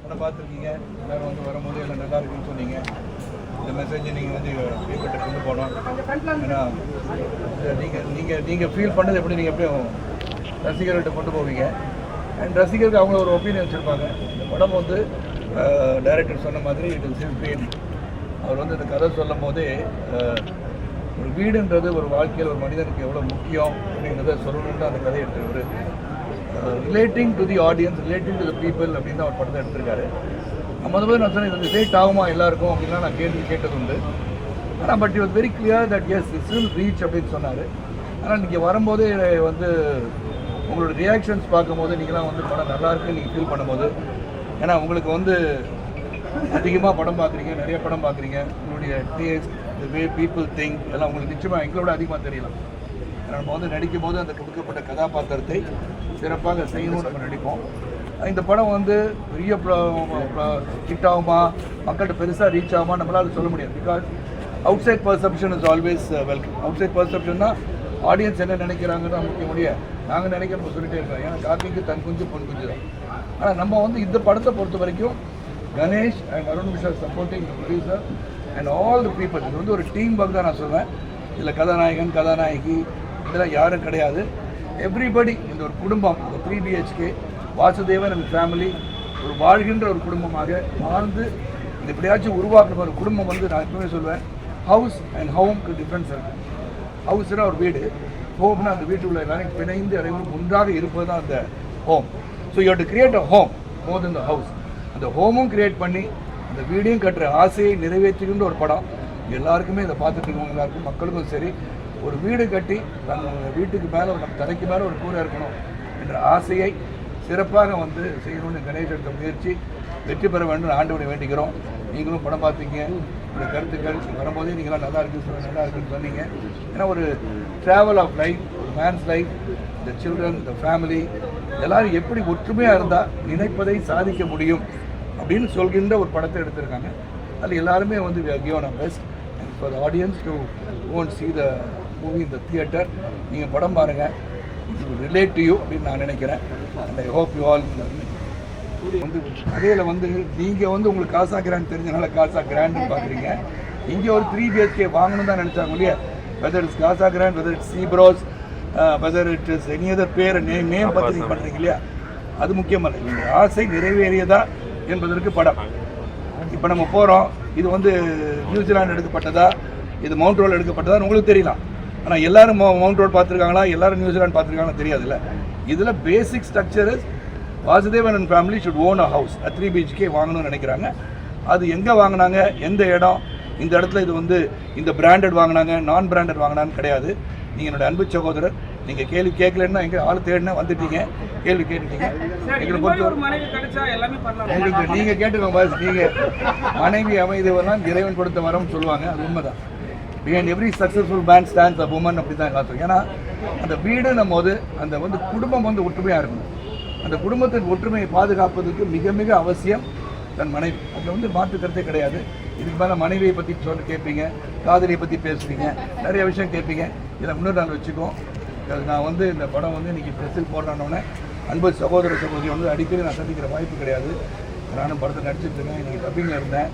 படம் பார்த்துருக்கீங்க, எல்லோரும் வந்து வரும்போது எல்லாம் நல்லா இருக்குன்னு சொன்னீங்க. இந்த மெசேஜை நீங்கள் வந்து பீப்பிள்கிட்ட கொண்டு போகணும். ஏன்னா நீங்கள் ஃபீல் பண்ணது எப்படி நீங்கள் எப்படியும் ரசிகர்கள்ட்ட கொண்டு போவீங்க. அண்ட் ரசிகருக்கு அவங்கள ஒரு ஒப்பீனியன் வச்சுருப்பாங்க. இந்த படம் வந்து டைரக்டர் சொன்ன மாதிரி இட் இஸ் ஹிஸ் பேபி. அவர் வந்து இந்த கதை சொல்லும் போதே ஒரு வீடுன்றது ஒரு வாழ்க்கையில் ஒரு மனிதனுக்கு எவ்வளோ முக்கியம் அப்படின்றத சொல்லணுன்ட்டு அந்த கதையை எடுத்துருவார். Relating to the audience, relating to the people அப்படின்னு தான் அவர் படத்தை எடுத்திருக்காரு. முதல்ல நான் சொன்னேன் இது ரிலேட் ஆகுமா எல்லாருக்கும் அப்படின்லாம் நான் கேட்டது உண்டு. ஆனால் but it very clear that S it's will reach அப்படின்னு சொன்னார். ஆனால் நீங்கள் வரும்போது வந்து உங்களோட ரியாக்ஷன்ஸ் பார்க்கும்போது நீங்களாம் வந்து படம் நல்லா இருக்குன்னு நீங்கள் ஃபீல் பண்ணும்போது, ஏன்னா உங்களுக்கு வந்து அதிகமாக படம் பார்க்குறீங்க, நிறைய படம் பார்க்குறீங்க, உங்களுடைய டேஸ்ட், தி வே பீப்புள் திங்க் எல்லாம் உங்களுக்கு நிச்சயமாக எங்களோட அதிகமாக தெரியலாம். நம்ம வந்து நடிக்கும் போது அந்த கொடுக்கப்பட்ட கதாபாத்திரத்தை சிறப்பாக செய்யணும்னு நம்ம நடிப்போம். இந்த படம் வந்து பெரிய ஹிட் ஆகுமா, மக்கள்கிட்ட பெருசாக ரீச் ஆகுமா நம்மளால் சொல்ல முடியாது. Because outside perception is always welcome. Outside பர்செப்ஷன்னா ஆடியன்ஸ் என்ன நினைக்கிறாங்கன்னு முக்கிய முடியாது. நாங்கள் நினைக்கிறோம் சொல்லிட்டே இருக்கோம். ஏன்னா கார்த்திக்கு தன் குஞ்சு பொன் குஞ்சு தான். ஆனால் நம்ம வந்து இந்த படத்தை பொறுத்த வரைக்கும் Ganesh and Arun Vishal supporting producer and all the people, இது வந்து ஒரு டீம் ஒர்க் தான் நான் சொல்வேன். இதில் கதாநாயகன் கதாநாயகி இதெல்லாம் யாரும் கிடையாது. எவ்ரிபடி இந்த ஒரு குடும்பம், இந்த 3 BHK வாசுதேவன் அண்ட் ஃபேமிலி ஒரு வாழ்கின்ற ஒரு குடும்பமாக வாழ்ந்து இது எப்படியாச்சும் உருவாக்குற ஒரு குடும்பம் வந்து நான் எப்பவுமே சொல்வேன் ஹவுஸ் அண்ட் ஹோம்க்கு டிஃப்ரென்ஸ் இருக்குது. ஹவுஸ்னா ஒரு வீடு, ஹோம்னா அந்த வீட்டுக்குள்ள எல்லாரும் பிணைந்து அனைவரும் ஒன்றாக இருப்பது தான் அந்த home. So you have to create a home more then the house. அந்த ஹோமும் கிரியேட் பண்ணி அந்த வீடையும் கட்டுற ஆசையை நிறைவேற்றுகின்ற ஒரு படம். எல்லாருக்குமே இதை பார்த்துட்டு இருக்கவங்க எல்லாருக்கும் மக்களுக்கும் சரி, ஒரு வீடு கட்டி நம்ம வீட்டுக்கு மேலே நம்ம தலைக்கு மேலே ஒரு கூரை இருக்கணும் என்ற ஆசையை சிறப்பாக வந்து செய்யணும்னு கணேஷ் எடுத்த முயற்சி வெற்றி பெற வேண்டும் ஆண்டவனை வேண்டிக்கிறோம். நீங்களும் படம் பார்த்தீங்க, உங்களுடைய கருத்துக்கள் வரும்போதே நீங்களாம் நல்லா இருக்குன்னு சொன்னீங்க. ஏன்னா ஒரு ட்ராவல் ஆஃப் லைஃப், ஒரு மேன்ஸ் லைஃப், இந்த சில்ட்ரன், இந்த ஃபேமிலி எல்லோரும் எப்படி ஒற்றுமையாக இருந்தால் நினைப்பதை சாதிக்க முடியும் அப்படின்னு சொல்கின்ற ஒரு படத்தை எடுத்திருக்காங்க. அதில் எல்லாருமே வந்து given a best and for the audience to won't see the movie இந்த தியேட்டர். நீங்கள் படம் பாருங்கள், it will relate to you அப்படின்னு நான் நினைக்கிறேன். And I hope you all வந்து கதையில் வந்து நீங்கள் வந்து உங்களுக்கு காசா கிராண்ட் தெரிஞ்சனால காசா கிராண்டுன்னு பார்க்குறீங்க. இங்கே ஒரு 3 BHK வாங்கணும் தான் நினச்சாங்க இல்லையா. Whether it's Casagrand, whether it's Ceebros, whether it is any other பேர் நேம் பார்த்து நீங்கள் பண்ணுறீங்க இல்லையா, அது முக்கியமல்ல. நீங்கள் ஆசை நிறைவேறியதா என்பதற்கு படம். இப்போ நம்ம போகிறோம், இது வந்து நியூசிலாந்து எடுக்கப்பட்டதா, இது மவுண்ட் ரோல் எடுக்கப்பட்டதான்னு உங்களுக்கு தெரியலாம். ஆனால் எல்லோரும் மவுண்ட் ரோட் பார்த்துருக்காங்களா, எல்லோரும் நியூசிலாந்து பார்த்துருக்காங்களா தெரியாதுல்ல. இதில் பேசிக் structure Vasudevan and family should own a house. 3 BHK வாங்கணும்னு நினைக்கிறாங்க. அது எங்கே வாங்கினாங்க, எந்த இடம், இந்த இடத்துல இது வந்து இந்த பிராண்டட் வாங்கினாங்க நான் பிராண்டட் வாங்கினான்னு கிடையாது. நீங்கள் என்னோடய அன்பு சகோதரர், நீங்கள் கேள்வி கேட்கலன்னா எங்கே ஆள் தேடினா வந்துட்டீங்க, கேள்வி கேட்டுட்டீங்க. எங்களை பொறுத்தவரை உங்களுக்கு நீங்கள் கேட்டுக்கோங்க பாஸ். நீங்கள் மனைவி அமைதவெல்லாம் இறைவன் கொடுத்த வரம்னு சொல்லுவாங்க, அது உண்மைதான். Behind every successful man stands a woman அப்படி தான் காத்தும். ஏன்னா அந்த வீடுன்னும் போது அந்த வந்து குடும்பம் வந்து ஒற்றுமையாக இருக்கணும். அந்த குடும்பத்தின் ஒற்றுமையை பாதுகாப்பதற்கு மிக மிக அவசியம் தன் மனைவி. அதில் வந்து மாற்று கருத்தே கிடையாது. இதுக்கு மேலே மனைவியை பற்றி கேட்பீங்க, காதலியை பற்றி பேசுவீங்க, நிறைய விஷயம் கேட்பீங்க. இதை முன்னூறு நாள் வச்சுக்கோம். நான் வந்து இந்த படம் வந்து இன்றைக்கி ப்ரெஸ்ஸில் போடுறானோடனே அன்பு சகோதர சகோதரி வந்து அடிக்கடி நான் சந்திக்கிற வாய்ப்பு கிடையாது. நானும் படத்தை நடிச்சிட்டு இருக்கேன், இன்றைக்கி டப்பிங்கில் இருந்தேன்,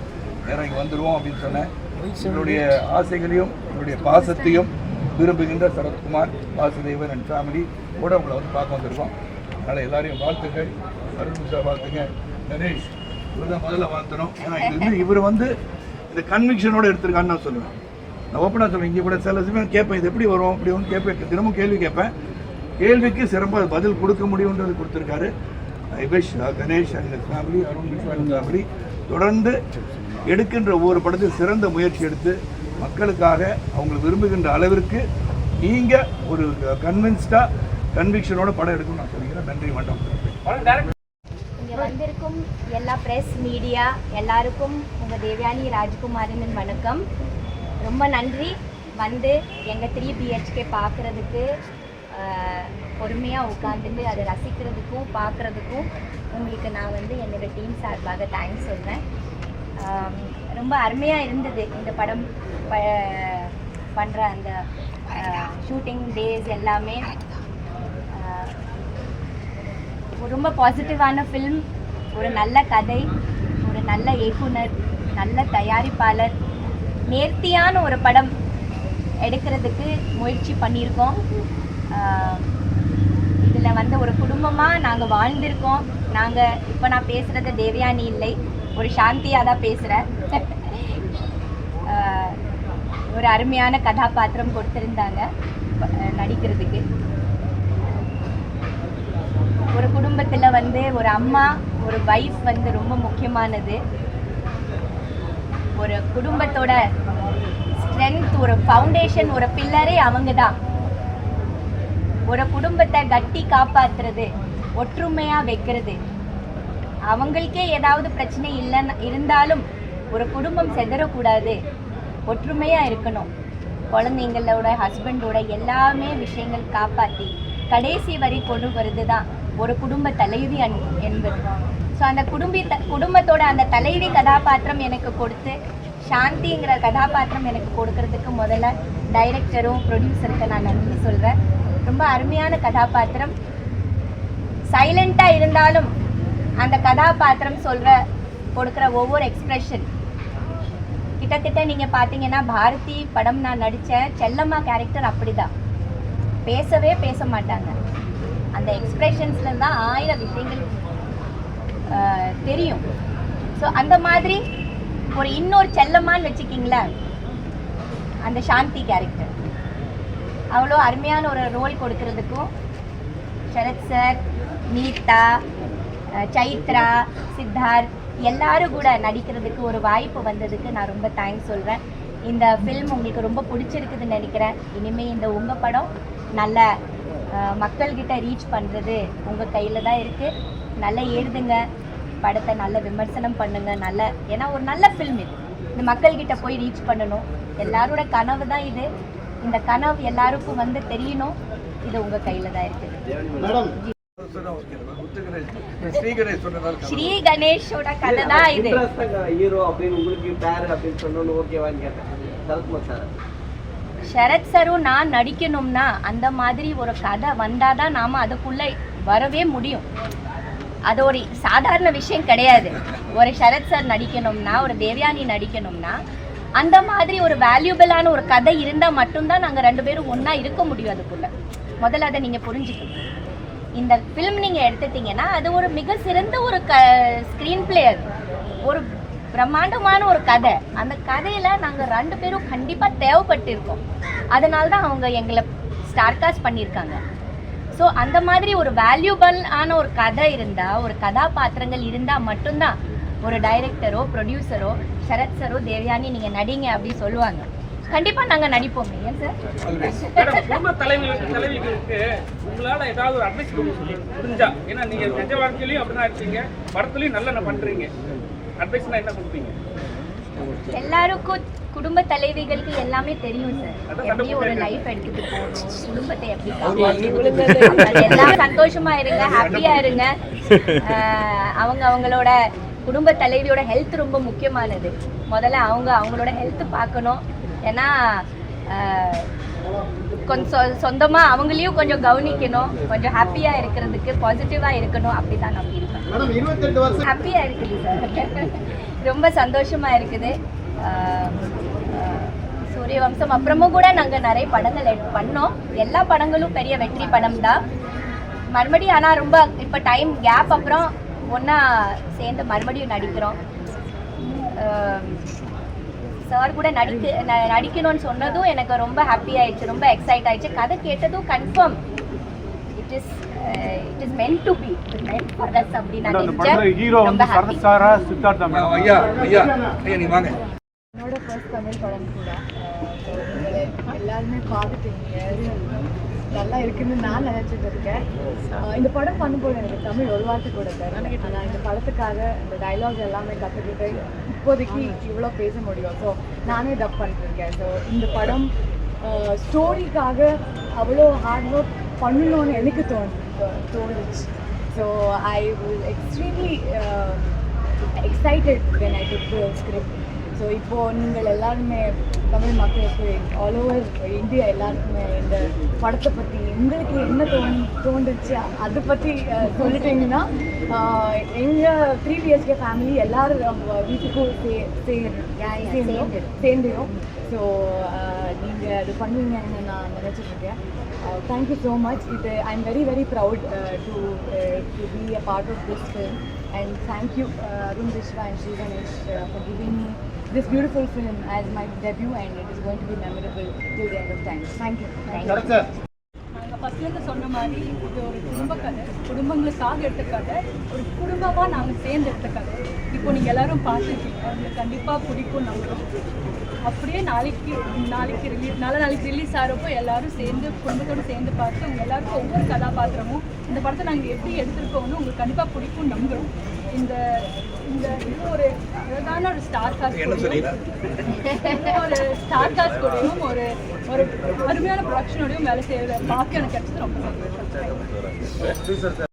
நேரம் இங்கே வந்துடுவோம் அப்படின்னு சொன்னேன். என்னுடைய ஆசைகளையும் என்னுடைய பாசத்தையும் விரும்புகின்ற சரத்குமார், வாசுதேவன் அண்ட் ஃபேமிலி கூட உங்களை வந்து பார்க்க வந்திருக்கோம். அதனால் எல்லாரையும் வாழ்த்துக்கள், அருண் வாழ்த்துங்க, கணேஷ் இவர் தான் முதல்ல வாழ்த்தணும். ஏன்னா இது இவர் வந்து இந்த கன்விக்ஷனோடு எடுத்திருக்கான்னு நான் சொல்லுவேன். நான் ஓப்பனாக சொல்லுவேன். இங்கே கூட சில சமயம் கேட்பேன், இது எப்படி வரும் அப்படி ஒன்று கேட்பேன், தினமும் கேள்வி கேட்பேன். கேள்விக்கு சிறப்பாக பதில் கொடுக்க முடியுன்றது கொடுத்துருக்காரு. I wish Ganesh and family, Arun Vishal family தொடர்ந்து எடுக்கின்ற ஒவ்வொரு படத்தில் சிறந்த முயற்சி எடுத்து மக்களுக்காக அவங்க விரும்புகின்ற அளவிற்கு நீங்கள் ஒரு கன்விக்ஷனோட படம் எடுக்கணும்னு நான் சொல்லிக்கிறேன். நன்றி, வணக்கம். இங்கே வந்திருக்கும் எல்லா ப்ரெஸ் மீடியா எல்லாருக்கும் உங்கள் தேவயானி ராஜ்குமாரின் வணக்கம். ரொம்ப நன்றி வந்து எங்கள் 3 BHK பார்க்குறதுக்கு, பொறுமையாக உட்காந்துட்டு அதை ரசிக்கிறதுக்கும் பார்க்குறதுக்கும் உங்களுக்கு நான் வந்து என்னோடய டீம் சார்பாக தேங்க்ஸ் சொல்கிறேன். ரொம்ப அருமையாக இருந்தது இந்த படம் பண்ணுற அந்த ஷூட்டிங் டேஸ் எல்லாமே. ரொம்ப பாசிட்டிவான ஃபில்ம். ஒரு நல்ல கதை, ஒரு நல்ல இயக்குனர், நல்ல தயாரிப்பாளர், நேர்த்தியான ஒரு படம் எடுக்கிறதுக்கு முயற்சி பண்ணியிருக்கோம். இதில் வந்து ஒரு குடும்பமாக நாங்கள் வாழ்ந்திருக்கோம். இப்போ நான் பேசுகிறது தேவயானி இல்லை, ஒரு சாந்தியாக தான் பேசுகிறேன். ஒரு அருமையான கதாபாத்திரம் கொடுத்துருந்தாங்க நடிக்கிறதுக்கு. ஒரு குடும்பத்தில் வந்து ஒரு அம்மா, ஒரு வைஃப் வந்து ரொம்ப முக்கியமானது. ஒரு குடும்பத்தோட ஸ்ட்ரென்த், ஒரு ஃபவுண்டேஷன், ஒரு பில்லரே அவங்க தான். ஒரு குடும்பத்தை கட்டி காப்பாற்றுறது, ஒற்றுமையாக வைக்கிறது. அவங்களுக்கே ஏதாவது பிரச்சனை இல்லைன்னு இருந்தாலும் ஒரு குடும்பம் செதறக்கூடாது, ஒற்றுமையாக இருக்கணும். குழந்தைங்களோட, ஹஸ்பண்டோட எல்லாமே விஷயங்கள் காப்பாற்றி கடைசி வரை கொண்டு வருது தான் ஒரு குடும்ப தலைவி என்பது. ஸோ அந்த குடும்பத்தோட அந்த தலைவி கதாபாத்திரம் எனக்கு கொடுத்து, சாந்திங்கிற கதாபாத்திரம் எனக்கு கொடுக்கறதுக்கு முதல்ல டைரக்டரும் ப்ரொடியூசருக்கு நான் நன்றி சொல்கிறேன். ரொம்ப அருமையான கதாபாத்திரம். சைலண்ட்டாக இருந்தாலும் அந்த கதாபாத்திரம் கொடுக்குற ஒவ்வொரு எக்ஸ்ப்ரெஷன் கிட்டத்தட்ட நீங்கள் பார்த்தீங்கன்னா பாரதி படம் நான் நடித்தேன், செல்லம்மா கேரக்டர் அப்படி தான். பேசவே பேச மாட்டாங்க. அந்த எக்ஸ்ப்ரெஷன்ஸில் தான் 1000 விஷயங்கள் தெரியும். ஸோ அந்த மாதிரி ஒரு இன்னொரு செல்லம்மான்னு வச்சுக்கிங்களேன், அந்த சாந்தி கேரக்டர் அவ்வளோ அருமையான ஒரு ரோல் கொடுக்கறதுக்கும் சரத் சார், நீதா, சைத்ரா, சித்தார்த் எல்லாரும் கூட நடிக்கிறதுக்கு ஒரு வாய்ப்பு வந்ததுக்கு நான் ரொம்ப தேங்க்ஸ் சொல்கிறேன். இந்த ஃபில்ம் உங்களுக்கு ரொம்ப பிடிச்சிருக்குதுன்னு நினைக்கிறேன். இனிமேல் இந்த உங்கள் படம் நல்ல மக்கள்கிட்ட ரீச் பண்ணுறது உங்கள் கையில் தான் இருக்குது. நல்லா எழுதுங்க, படத்தை நல்ல விமர்சனம் பண்ணுங்கள். ஏன்னா ஒரு நல்ல ஃபில்ம் இது, இந்த மக்கள்கிட்ட போய் ரீச் பண்ணணும். எல்லாரோட கனவு தான் இது. இந்த கனவு எல்லாருக்கும் வந்து தெரியணும். இது உங்கள் கையில் தான் இருக்குது. ஸ்ரீ கணேஷோட கதை தான் இது. சரத் சரும் நான் நடிக்கணும்னா அந்த மாதிரி ஒரு கதை வந்தாதான் நாம அதுக்குள்ள வரவே முடியும். அது ஒரு சாதாரண விஷயம் கிடையாது. ஒரு சரத் சார் நடிக்கணும்னா, ஒரு தேவயானி நடிக்கணும்னா அந்த மாதிரி ஒரு வேல்யூபிளான ஒரு கதை இருந்தால் மட்டும்தான் நாங்கள் 2 பேரும் ஒன்றா இருக்க முடியும். அதுக்குள்ள முதல்ல அதை நீங்கள் புரிஞ்சுக்கணும். இந்த ஃபில்ம் நீங்கள் எடுத்துட்டீங்கன்னா அது ஒரு மிக சிறந்த ஒரு ஸ்க்ரீன் பிளே, அது ஒரு பிரம்மாண்டமான ஒரு கதை. அந்த கதையில் நாங்கள் 2 பேரும் கண்டிப்பாக தேவைப்பட்டிருக்கோம். அதனால தான் அவங்க எங்களை ஸ்டார்காஸ்ட் பண்ணியிருக்காங்க. ஸோ அந்த மாதிரி ஒரு வேல்யூபிளான ஒரு கதை இருந்தால், ஒரு கதாபாத்திரங்கள் இருந்தால் மட்டும்தான் ஒரு டைரக்டரோ ப்ரொடியூசரோ சரத் சரோ தேவயானி நீங்கள் நடிங்க அப்படின்னு சொல்லுவாங்க. கண்டிப்பாக நாங்கள் நடிப்போம். ஏன் சார் குடும்ப தலைவிகளுக்கு உங்களால் ஏதாவது ஒரு அட்வைஸ் புரிஞ்சா, ஏன்னா நீங்கள் நிஜ வாழ்க்கையிலையும் அப்படிதான் இருக்கீங்க, படத்துலையும் நல்லா பண்ணுறீங்க, அட்வைஸ்னா என்ன கொடுப்பீங்க? எல்லாருக்கும் குடும்ப தலைவிகளுக்கு எல்லாமே தெரியும் சார். எப்படி ஒரு லைஃப் எடுத்துட்டு போகணும், குடும்பத்தை எப்படி காப்பாற்றணும். எல்லாம் சந்தோஷமா இருங்க, ஹாப்பியா இருங்க. அவங்களோட குடும்ப தலைவியோட ஹெல்த் ரொம்ப முக்கியமானது. முதல்ல அவங்களோட ஹெல்த் பார்க்கணும். ஏன்னா கொஞ்சம் சொந்தமாக அவங்களையும் கொஞ்சம் கவனிக்கணும். கொஞ்சம் ஹாப்பியாக இருக்கிறதுக்கு, பாசிட்டிவாக இருக்கணும். அப்படி தான் நான் ஃபீல் பண்ணுறேன். ஹாப்பியாக இருக்குது சார், ரொம்ப சந்தோஷமாக இருக்குது. சூரியவம்சம் அப்புறமும் கூட நாங்கள் நிறைய படங்கள் பண்ணோம். எல்லா படங்களும் பெரிய வெற்றி படம் தான். மறுபடியும் ஆனால் ரொம்ப இப்போ டைம் கேப் அப்புறம் ஒன்றா சேர்ந்து மறுபடியும் நடிக்கிறோம். சார் கூட நடிக்கணும்னு சொன்னதும் எனக்கு ரொம்ப ஹாப்பி ஆயிடுச்சு, ரொம்ப எக்ஸைட் ஆயிடுச்சு. கதை கேட்டதும் confirm it is meant to be, meant for us அப்படின்னு நான் நினைச்சேன். ஹீரோ வந்து சரத் சாரா சித்தார்த்தா மேடம்? ஐயா நீ வாங்க. என்னோட ஃபர்ஸ்ட் தமிழ் படம் கூட எல்லாருமே பார்த்துட்டீங்க, நல்லா இருக்குன்னு நான் நினச்சிட்டு இருக்கேன். இந்த படம் பண்ணும்போது எனக்கு தமிழ் ஒரு வார்த்தை கூட தரேன். ஆனால் இந்த படத்துக்காக இந்த டைலாக் எல்லாமே கற்றுக்கிட்டு இப்போதைக்கு இவ்வளோ பேச முடியும். ஸோ நானே டப் பண்ணிட்டுருக்கேன். ஸோ இந்த படம் ஸ்டோரிக்காக அவ்வளோ ஹார்ட் ஒர்க் பண்ணணும்னு எனக்கு தோணுச்சு. So I was extremely excited when I took the script. So இப்போது நீங்கள் எல்லாருமே தமிழ் மக்களுக்கு ஆல் ஓவர் இந்தியா எல்லாருக்குமே இந்த படத்தை பற்றி உங்களுக்கு என்ன தோணுச்சு அதை பற்றி சொல்லிட்டீங்கன்னா எங்கள் 3 BHK ஃபேமிலி எல்லோரும் வீட்டுக்கும் சேர்ந்துடும். ஸோ நீங்கள் அது பண்ணுவீங்கன்னு நான் நினச்சிட்ருக்கேன். Thank you so much. I am very very proud to be a part of this film. And thank you, Arun Vishwa and Shri Ganesh, for giving me this beautiful film as my debut, and it is going to be memorable till the end of time. Thank you. நாங்கள் ஃபஸ்ட்லேருந்து சொன்ன மாதிரி இது ஒரு குடும்ப கதை, குடும்பங்களுக்காக எடுத்த கதை, ஒரு குடும்பமாக நாங்கள் சேர்ந்து எடுத்த கதை. இப்போ நீங்கள் எல்லாரும் பார்த்துருக்கீங்க, உங்களுக்கு கண்டிப்பாக பிடிக்கும் நம்புகிறோம். அப்படியே நாளைக்கு ரிலீஸ் ஆகிறப்போ எல்லாரும் சேர்ந்து குடும்பத்தோடு சேர்ந்து பார்த்து உங்கள் எல்லாருக்கும் ஒவ்வொரு கதாபாத்திரமும் இந்த படத்தை நாங்கள் எப்படி எடுத்துருக்கோம்னு உங்களுக்கு கண்டிப்பாக பிடிக்கும் நம்புகிறோம். இந்த இது ஒரு அழகான ஒரு ஸ்டார் காஸ்ட் கூடயும் ஒரு அருமையான ப்ரொடக்ஷனோடையும் வேலை செய்கிற பாக்கியம் எனக்கு கிடைச்சது ரொம்ப சந்தோஷம்.